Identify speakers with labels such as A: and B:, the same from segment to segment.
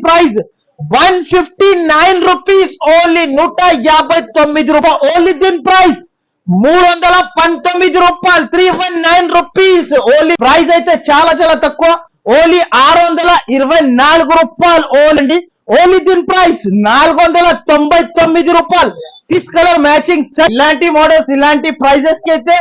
A: Price 159 rupees only 159 రూపాయలు only దీని price 319 రూపాయలు 319 రూపీస్ ఓన్లీ ప్రైస్ అయితే చాలా చాలా తక్కువ ఓన్లీ 624 రూపాయలు ఓన్లీ ఓన్లీ దీని ప్రైస్ 499 రూపాయలు 6 కలర్ మ్యాచింగ్ ఇలాంటి మోడల్స్ ఇలాంటి ప్రైజెస్ కి అయితే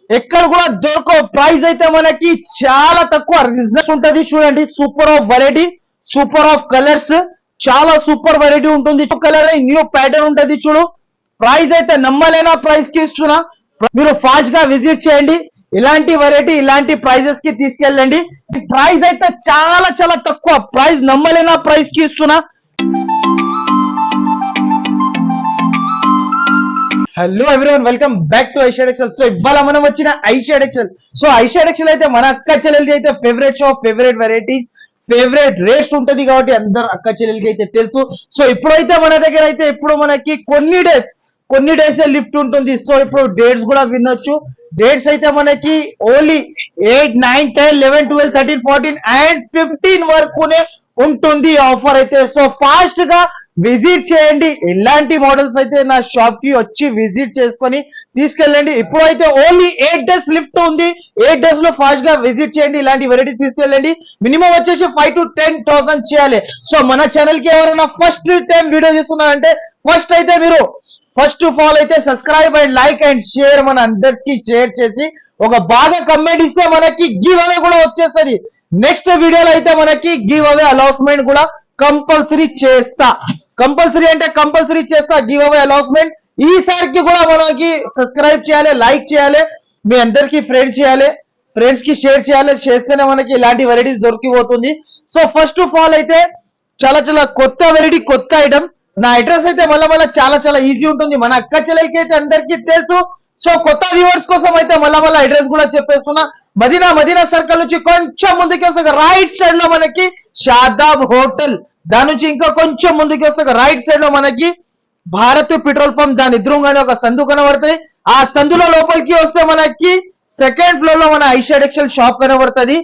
A: ఎక్కడ కూడా దొరకవు ప్రైస్ అయితే మనకి చాలా తక్కువ రిజల్ట్ ఉంటది చూడండి super of variety super of colours చాలా సూపర్ వెరైటీ ఉంటుంది కలర్ న్యూ ప్యాటర్న్ ఉంటది చూడు ప్రైస్ అయితే నమ్మలేనా ప్రైస్ కి ఇస్తున్నా మీరు ఫాస్ట్ గా విజిట్ చేయండి ఇలాంటి వెరైటీ ఇలాంటి ప్రైజెస్ కి తీసుకెళ్ళండి ప్రైస్ అయితే చాలా చాలా తక్కువ ప్రైస్ నమ్మలేనా ప్రైస్ కి ఇస్తున్నా hello everyone welcome back to ఐషాడ్ ఎక్సెల్ సో ఇవాళ మనం వచ్చిన ఐషాడ్ ఎక్సెల్ సో ఐషాడ్ ఎక్సెల్ అయితే మన అక్క చెల్లెలది అయితే favourite shop favourite varieties favourite rates ఉంటది కాబట్టి అందరు అక్క చెల్లెలకి అయితే తెలుసు సో ఇప్పుడైతే మన దగ్గర అయితే ఇప్పుడు మనకి కొన్ని డేస్ లిఫ్ట్ ఉంటుంది సో ఇప్పుడు డేట్స్ కూడా వినొచ్చు డేట్స్ అయితే మనకి ఓన్లీ 8, 9, 10, 11, 12, 13, 14 అండ్ 15 వరకునే ఉంటుంది ఆఫర్ అయితే సో ఫాస్ట్ గా విజిట్ చేయండి ఇలాంటి మోడల్స్ అయితే నా షాప్ కి వచ్చి విజిట్ చేసుకొని తీసుకెళ్ళండి ఇప్పుడైతే ఓన్లీ 8 డేస్ లిఫ్ట్ ఉంది 8 డేస్ లో ఫాస్ట్ గా విజిట్ చేయండి ఇలాంటి వెరైటీ తీసుకెళ్ళండి మినిమం వచ్చేసి 5 to 10,000 చేయాలి సో మన ఛానల్ కి ఎవరైనా ఫస్ట్ టైం వీడియో చూస్తున్నారంటే ఫస్ట్ అయితే మీరు ఫస్ట్ ఆఫ్ ఆల్ అయితే subscribe and like and share మన అందరికి షేర్ చేసి ఒక బాగా కమెంట్ ఇస్తే మనకి గివ్ అవే కూడా వచ్చేస్తుంది నెక్స్ట్ వీడియోలో అయితే మనకి గివ్ అవే అనౌన్స్మెంట్ కూడా కంపల్సరీ చేస్తా కంపల్సరీ చేస్తా గివ్ అవే అనౌన్స్మెంట్ ఈసారికి కూడా మనకి సబ్స్క్రైబ్ చేయాలి లైక్ చేయాలి మీ అందరికి ఫ్రెండ్స్ కి షేర్ చేయాలి చేస్తేనే మనకి ఇలాంటి వెరైటీస్ దొరికిపోతుంది సో ఫస్ట్ ఆఫ్ ఆల్ అయితే చాలా చాలా కొత్త వెరైటీ కొత్త ఐటమ్ నా అడ్రస్ అయితే మళ్ళీ చాలా చాలా ఈజీ ఉంటుంది మన అక్క చెల్లెలకి అయితే అందరికీ తెలుసు సో కొత్త వ్యూవర్స్ కోసం అయితే మళ్ళీ అడ్రస్ కూడా చెప్పేస్తున్నా మదీనా సర్కిల్ నుంచి కొంచెం ముందుకి వస్తే రైట్ సైడ్ లో మనకి షాదాబ్ హోటల్ దాని నుంచి ఇంకా కొంచెం ముందుకి వస్తే రైట్ సైడ్ లో మనకి భారత్ పెట్రోల్ పంప్ దాని ఎదురుగానే ఒక సందు కనబడుతుంది ఆ సందులో లోపలికి వస్తే మనకి సెకండ్ ఫ్లోర్ లో మన ఐషాడ్ ఎక్సెల్ షాప్ కనబడుతుంది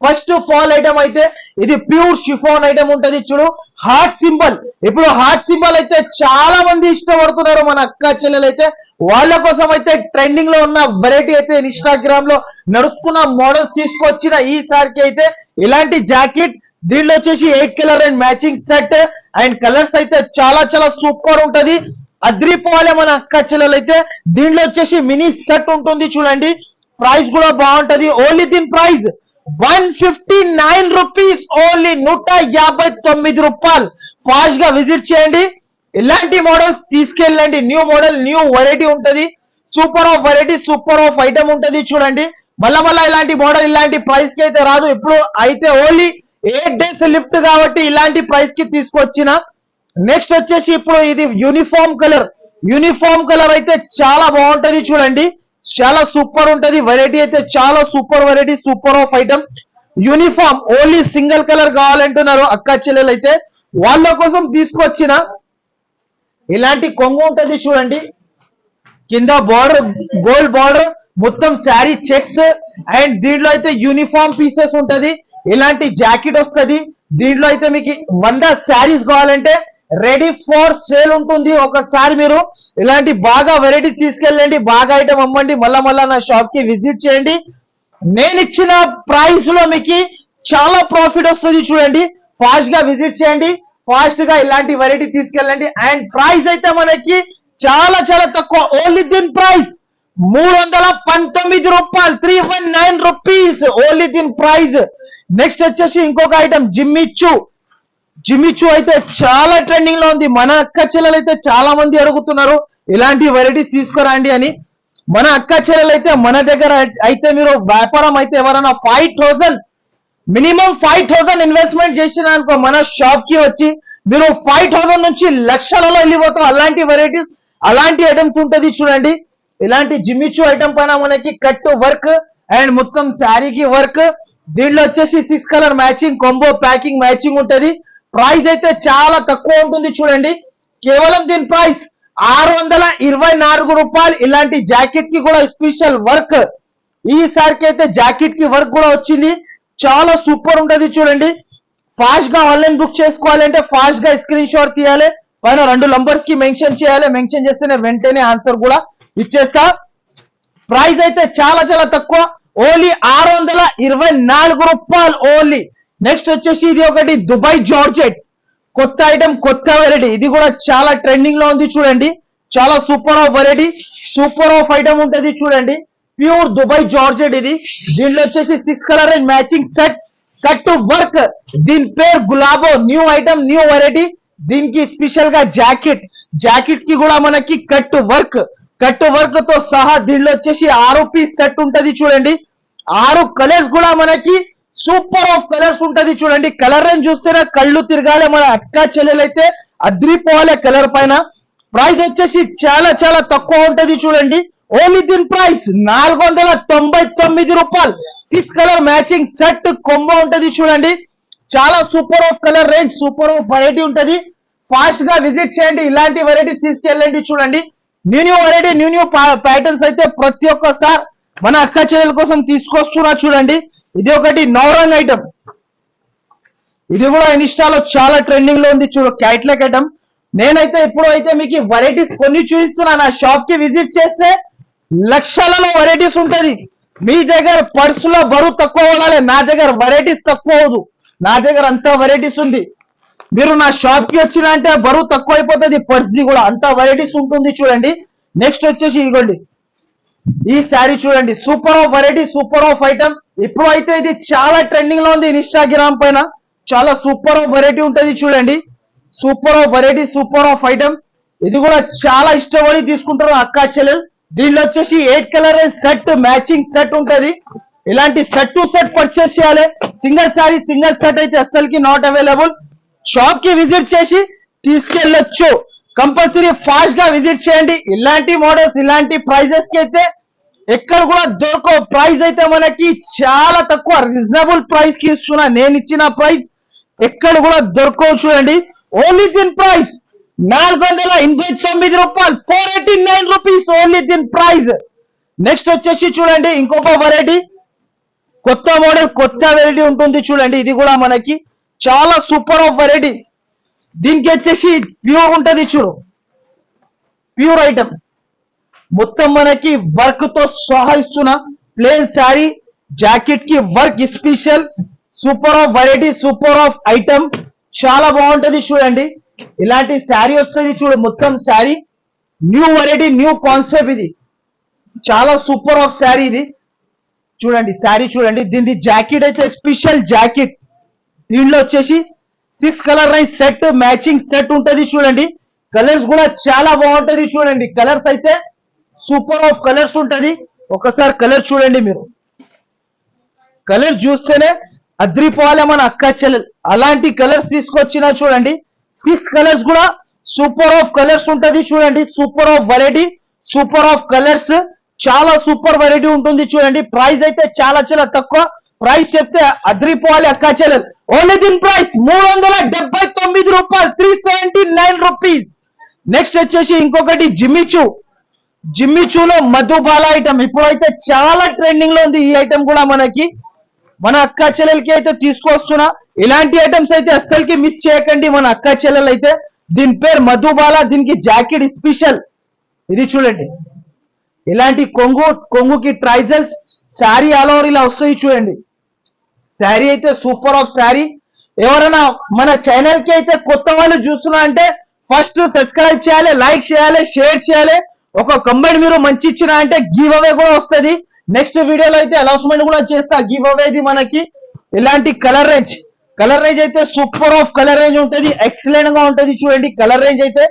A: ఫస్ట్ ఫాల్ ఐటమ్ అయితే ఇది ప్యూర్ షిఫాన్ ఐటమ్ ఉంటది చూడు హార్ట్ సింబల్ ఇప్పుడు హార్ట్ సింబల్ అయితే చాలా మంది ఇష్టపడుతున్నారు మన అక్క చెల్లెలు అయితే వాళ్ళ కోసం అయితే ట్రెండింగ్ లో ఉన్న వెరైటీ అయితే ఇన్స్టాగ్రామ్ లో నడుస్తున్న మోడల్స్ తీసుకొచ్చిన ఈసారికి అయితే ఇలాంటి జాకెట్ దీనిలో వచ్చేసి 8 colour and matching set and colours అయితే చాలా చాలా సూపర్ ఉంటది అద్రిపోవాలి మన అక్క చెల్లెలు అయితే దీనిలో వచ్చేసి మినీ సెట్ ఉంటుంది చూడండి ప్రైస్ కూడా బాగుంటది ఓన్లీ దీని ప్రైస్ 159 రూపీస్ ఓన్లీ 159 రూపాయలు ఫాస్ట్ గా విజిట్ చేయండి ఇలాంటి మోడల్స్ తీసుకెళ్ళండి న్యూ మోడల్ న్యూ వెరైటీ ఉంటది super of variety super of item ఉంటది చూడండి మళ్ళా ఇలాంటి మోడల్ ఇలాంటి ప్రైస్ కి అయితే రాదు ఇప్పుడు అయితే ఓన్లీ 8 డేస్ లిఫ్ట్ కాబట్టి ఇలాంటి ప్రైస్ కి తీసుకొచ్చిన నెక్స్ట్ వచ్చేసి ఇప్పుడు ఇది యూనిఫామ్ కలర్ అయితే చాలా బాగుంటది చూడండి చాలా సూపర్ ఉంటది వెరైటీ అయితే చాలా super variety super of item uniform only single colour కావాలంటున్నారు అక్క చెల్లెలు అయితే వాళ్ళ కోసం తీసుకొచ్చిన ఇలాంటి కొంగు ఉంటది చూడండి కింద బార్డర్ గోల్డ్ బార్డర్ మొత్తం శారీ చెక్స్ అండ్ దీంట్లో అయితే యూనిఫామ్ పీసెస్ ఉంటది ఇలాంటి జాకెట్ వస్తుంది దీంట్లో అయితే మీకు 100 శారీస్ కావాలంటే రెడీ ఫర్ సేల్ ఉంటుంది ఒకసారి మీరు ఇలాంటి బాగా వెరైటీ తీసుకెళ్ళండి బాగా ఐటమ్ అమ్మండి మళ్ళా నా షాప్ కి విజిట్ చేయండి నేను ఇచ్చిన ప్రైస్ లో మీకు చాలా ప్రాఫిట్ వస్తుంది చూడండి ఫాస్ట్ గా విజిట్ చేయండి ఫాస్ట్ గా ఇలాంటి వెరైటీ తీసుకెళ్ళండి అండ్ ప్రైస్ అయితే మనకి చాలా చాలా తక్కువ ఓన్లీ దీని ప్రైస్ 319 రూపాయలు 319 రూపీస్ ఓన్లీ దీని ప్రైస్ నెక్స్ట్ వచ్చేసి ఇంకొక ఐటమ్ జిమ్మిచూ అయితే చాలా ట్రెండింగ్ లో ఉంది మన అక్క చెల్లెలు అయితే చాలా మంది అడుగుతున్నారు ఇలాంటి వెరైటీస్ తీసుకురండి అని మన అక్క చెల్లెలు అయితే మన దగ్గర అయితే మీరు వ్యాపారం అయితే ఎవరైనా 5,000 మినిమం 5,000 ఇన్వెస్ట్మెంట్ చేసిన అనుకో మన షాప్ కి వచ్చి మీరు 5,000 నుంచి లక్షలలో వెళ్ళిపోతాం అలాంటి వెరైటీస్ అలాంటి ఐటమ్స్ ఉంటది చూడండి ఇలాంటి జిమ్మిచూ ఐటమ్ పైన మనకి కట్ వర్క్ అండ్ మొత్తం శారీకి వర్క్ దీంట్లో వచ్చేసి 6 colour matching combo packing matching ఉంటది ప్రైస్ అయితే చాలా తక్కువ ఉంటుంది చూడండి కేవలం దీని ప్రైస్ 624 రూపాయలు ఇలాంటి జాకెట్ కి కూడా స్పెషల్ వర్క్ ఈసారికి అయితే జాకెట్ కి వర్క్ కూడా వచ్చింది చాలా సూపర్ ఉంటది చూడండి ఫాస్ట్ గా ఆన్లైన్ బుక్ చేసుకోవాలంటే ఫాస్ట్ గా స్క్రీన్ షాట్ తీయాలి, పైన 2 నంబర్స్ కి మెన్షన్ చేయాలి, మెన్షన్ చేస్తేనే వెంటనే ఆన్సర్ కూడా ఇచ్చేస్తా. ప్రైస్ అయితే చాలా చాలా తక్కువ, ఓన్లీ 624 రూపాయలు ఓన్లీ. నెక్స్ట్ వచ్చేసి ఇది ఒకటి దుబాయ్ జార్జెట్, కొత్త ఐటమ్, కొత్త వెరైటీ. ఇది కూడా చాలా ట్రెండింగ్ లో ఉంది చూడండి, చాలా super of variety, super of item ఉంటది చూడండి. ప్యూర్ దుబాయ్ జార్జెట్ ఇది. దీనిలో వచ్చేసి 6 colour and matching set, cut to work. దీని పేరు Gulabo, new item, new variety. దీనికి స్పెషల్ గా జాకెట్, జాకెట్ కి కూడా మనకి కట్ వర్క్, కట్ వర్క్ తో సహా దీనిలో వచ్చేసి 6 పీస్ సెట్ ఉంటది చూడండి. 6 కలర్స్ కూడా మనకి సూపర్ ఆఫ్ కలర్స్ ఉంటది చూడండి. కలర్ రేంజ్ చూస్తేనే కళ్ళు తిరగాలి, మన అక్క చెల్లెలైతే అద్రిపోవాలి కలర్ పైన. ప్రైస్ వచ్చేసి చాలా చాలా తక్కువ ఉంటది చూడండి, ఓన్లీ దీని ప్రైస్ 499 రూపాయలు. 6 కలర్ మ్యాచింగ్ సెట్ కొంబో ఉంటది చూడండి. చాలా super of colour range, super of variety ఉంటది. ఫాస్ట్ గా విజిట్ చేయండి, ఇలాంటి వెరైటీ తీసుకెళ్ళండి చూడండి. న్యూ వెరైటీ, న్యూ ప్యాటర్న్స్ అయితే ప్రతి ఒక్కసారి మన అక్క చెల్లెల కోసం తీసుకొస్తున్నా చూడండి. ఇది ఒకటి నవరంగ్ ఐటమ్, ఇది కూడా ఇన్స్టాలో చాలా ట్రెండింగ్ లో ఉంది చూడు, క్యాట్లాగ్ ఐటమ్. నేనైతే ఇప్పుడు అయితే మీకు వెరైటీస్ కొన్ని చూపిస్తున్నా. నా షాప్ కి విజిట్ చేస్తే లక్షలలో వెరైటీస్ ఉంటది. మీ దగ్గర పర్సులో బరువు తక్కువ ఉండాలి, నా దగ్గర వెరైటీస్ తక్కువ అవదు, నా దగ్గర అంత వెరైటీస్ ఉంది. మీరు నా షాప్ కి వచ్చిన అంటే బరువు తక్కువ అయిపోతుంది, పర్స్ ది కూడా అంత వెరైటీస్ ఉంటుంది చూడండి. నెక్స్ట్ వచ్చేసి ఇదిగోండి, ఈ శారీ చూడండి, super of variety, super of item. ఇప్పుడు అయితే ఇది చాలా ట్రెండింగ్ లో ఉంది ఇన్స్టాగ్రామ్ పైన, చాలా సూపర్ ఆఫ్ వెరైటీ ఉంటది చూడండి. Super of variety, super of item. ఇది కూడా చాలా ఇష్టపడి తీసుకుంటారు అక్క చెల్లెలు. దీనిలో వచ్చేసి 8 కలర్ సెట్, మ్యాచింగ్ సెట్ ఉంటది. ఇలాంటి సెట్ టు సెట్ పర్చేస్ చేయాలి. సింగిల్ శారీ, సింగిల్ సెట్ అయితే అస్సలకి నాట్ అవైలబుల్. షాప్ కి విజిట్ చేసి తీసుకెళ్ళొచ్చు, కంపల్సరీ ఫాస్ట్ గా విజిట్ చేయండి. ఇలాంటి మోడల్స్, ఇలాంటి ప్రైజెస్ కి అయితే ఎక్కడ కూడా దొరకవు. ప్రైస్ అయితే మనకి చాలా తక్కువ, రీజనబుల్ ప్రైస్ కి ఇస్తున్నా. నేను ఇచ్చిన ప్రైస్ ఎక్కడ కూడా దొరకవు చూడండి, ఓన్లీ దీని ప్రైస్ 489 రూపాయలు, 489 రూపీస్ ఓన్లీ దీని ప్రైస్. నెక్స్ట్ వచ్చేసి చూడండి ఇంకొక వెరైటీ, కొత్త మోడల్, కొత్త వెరైటీ ఉంటుంది చూడండి. ఇది కూడా మనకి చాలా సూపర్ ఆఫ్ వెరైటీ. దీనికి వచ్చేసి ప్యూర్ ఉంటది చూడు, ప్యూర్ ఐటమ్, మొత్తం మనకి వర్క్ తో సహా ఇస్తున్నా. ప్లేన్ శారీ, జాకెట్ కి work special, super of variety, super of item, చాలా బాగుంటది చూడండి. ఇలాంటి శారీ వస్తుంది చూడు, మొత్తం sari new variety, new concept. ఇది చాలా సూపర్ ఆఫ్ శారీ ఇది చూడండి. శారీ చూడండి, దీని జాకెట్ అయితే స్పెషల్ జాకెట్. దీనిలో వచ్చేసి 6 కలర్ సెట్, మ్యాచింగ్ సెట్ ఉంటది చూడండి. కలర్స్ కూడా చాలా బాగుంటది చూడండి, కలర్స్ అయితే సూపర్ ఆఫ్ కలర్స్ ఉంటది. ఒకసారి కలర్ చూడండి, మీరు కలర్ చూస్తేనే అద్రిపోవాలి మన అక్క చెల్లెలు. అలాంటి కలర్స్ తీసుకొచ్చినా చూడండి. 6 కలర్స్ కూడా సూపర్ ఆఫ్ కలర్స్ ఉంటది చూడండి. Super of variety, super of colours, చాలా సూపర్ వెరైటీ ఉంటుంది చూడండి. ప్రైస్ అయితే చాలా చాలా తక్కువ, ప్రైస్ చెప్తే అద్రిపోవాలి అక్క చెల్లెలు. ఓన్లీ దీని ప్రైస్ 379 రూపాయలు, 379 రూపీస్. నెక్స్ట్ వచ్చేసి ఇంకొకటి జిమ్మిచూ, జిమ్మిచూలో మధుబాల ఐటమ్ ఇప్పుడైతే చాలా ట్రెండింగ్ లో ఉంది. ఈ ఐటమ్ కూడా మనకి మన అక్క చెల్లెలకి అయితే తీసుకొస్తున్నా. ఇలాంటి ఐటమ్స్ అయితే అస్సలకి మిస్ చేయకండి మన అక్క చెల్లెలు అయితే. దీని పేరు మధుబాల, దీనికి జాకెట్ స్పెషల్. ఇది చూడండి, ఇలాంటి కొంగుకి ట్రైజల్స్, శారీ ఆల్ ఓవర్ ఇలా వస్తాయి చూడండి. శారీ అయితే సూపర్ ఆఫ్ శారీ. ఎవరైనా మన ఛానల్ కి అయితే కొత్త వాళ్ళు చూస్తున్నా అంటే ఫస్ట్ సబ్స్క్రైబ్ చేయాలి, లైక్ చేయాలి, షేర్ చేయాలి. ఒక కమెంట్ మీరు మంచి ఇచ్చిన అంటే గివ్ అవే కూడా వస్తుంది. నెక్స్ట్ వీడియోలో అయితే అనౌన్స్మెంట్ కూడా చేస్తా గివ్ అవేది మనకి. ఇలాంటి కలర్ రేంజ్, కలర్ రేంజ్ అయితే సూపర్ ఆఫ్ కలర్ రేంజ్ ఉంటుంది, ఎక్సలెంట్ గా ఉంటుంది చూడండి. కలర్ రేంజ్ అయితే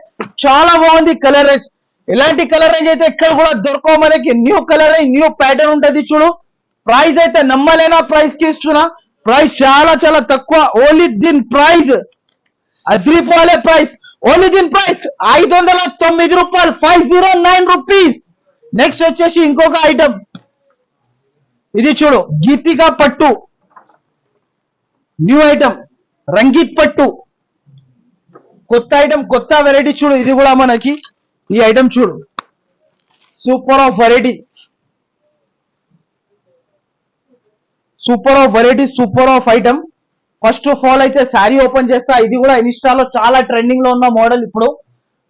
A: చాలా బాగుంది కలర్ రేంజ్. ఇలాంటి కలర్ రేంజ్ అయితే ఎక్కడ కూడా దొరకవు మనకి. New colour range, new pattern ఉంటుంది చూడు. ప్రైస్ అయితే నమ్మలేనా ప్రైస్ కి ఇస్తున్నా. ప్రైస్ చాలా చాలా తక్కువ, ఓన్లీ దీని ప్రైస్ అద్రిపోలే ప్రైస్. ఓన్లీ దీని ప్రైస్ 509 రూపాయలు, 509 రూపీస్. నెక్స్ట్ వచ్చేసి ఇంకొక ఐటమ్, ఇది చూడు, గీతికా పట్టు, న్యూ ఐటమ్, రంగీత్ పట్టు, కొత్త ఐటమ్, కొత్త వెరైటీ చూడు. ఇది కూడా మనకి ఈ ఐటమ్ చూడు, super of variety, super of variety, super of item. First of all అయితే శారీ ఓపెన్ చేస్తా. ఇది కూడా ఇన్స్టాలో చాలా ట్రెండింగ్ లో ఉన్న మోడల్. ఇప్పుడు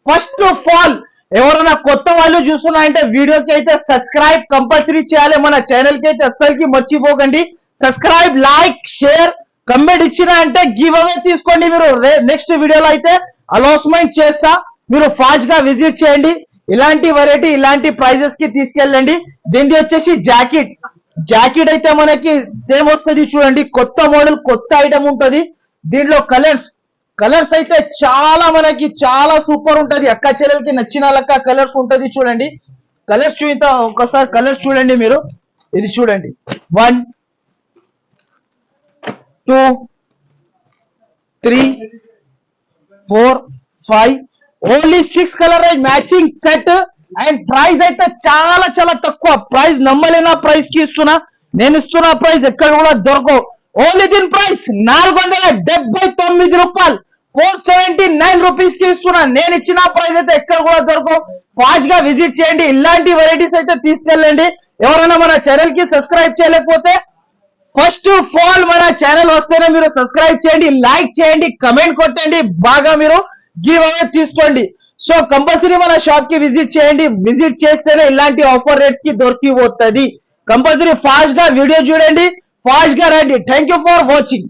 A: ఫస్ట్ ఆఫ్ ఆల్ ఎవరైనా కొత్త వాళ్ళు చూస్తున్నారంటే వీడియోకి అయితే సబ్స్క్రైబ్ కంపల్సరీ చేయాలి. మన ఛానల్ కి అయితే అస్సలకి మర్చిపోకండి. సబ్స్క్రైబ్, లైక్, షేర్, కమెంట్ ఇచ్చిన అంటే గివ్ అవే తీసుకోండి. మీరు నెక్స్ట్ వీడియోలో అయితే అనౌన్స్మెంట్ చేస్తా. మీరు ఫాస్ట్ గా విజిట్ చేయండి. ఇలాంటి వెరైటీ ఇలాంటి ప్రైజెస్ కి తీసుకెళ్ళండి. దీనిది వచ్చేసి జాకెట్. జాకెట్ అయితే మనకి సేమ్ వస్తుంది చూడండి. కొత్త మోడల్, కొత్త ఐటమ్ ఉంటది. దీంట్లో కలర్స్ అయితే చాలా మనకి చాలా సూపర్ ఉంటది. అక్క చెల్లెలకి నచ్చిన లెక్క కలర్స్ ఉంటది చూడండి. కలర్స్ చూద్దాం ఒకసారి. కలర్స్ చూడండి మీరు. ఇది చూడండి 1 2 3 4 5 only 6 colour matching set. And price అయితే చాలా చాలా తక్కువ ప్రైస్. నమ్మలేనా ప్రైస్ కి ఇస్తున్నా. నేను ఇస్తున్న ప్రైస్ ఎక్కడ కూడా దొరకవు. ఓన్లీ దీని ప్రైస్ 479 రూపాయలు, 479 రూపీస్ కి ఇస్తున్నా. నేను ఇచ్చిన ప్రైస్ అయితే ఎక్కడ కూడా దొరకవు. ఫాస్ట్ గా విజిట్ చేయండి. ఇలాంటి వెరైటీస్ అయితే తీసుకెళ్ళండి. ఎవరైనా మన ఛానల్ కి సబ్స్క్రైబ్ చేయలేకపోతే ఫస్ట్ ఆఫ్ ఆల్ మన ఛానల్ వస్తేనే మీరు సబ్స్క్రైబ్ చేయండి, లైక్ చేయండి, కమెంట్ కొట్టండి. బాగా మీరు గివ్ అవే తీసుకోండి. సో కంపల్సరీ మన షాప్ కి విజిట్ చేయండి. విజిట్ చేస్తేనే ఇలాంటి ఆఫర్ రేట్స్ కి దొరికిపోతుంది. కంపల్సరీ ఫాస్ట్ గా వీడియో చూడండి, ఫాస్ట్ గా రండి. Thank you for watching.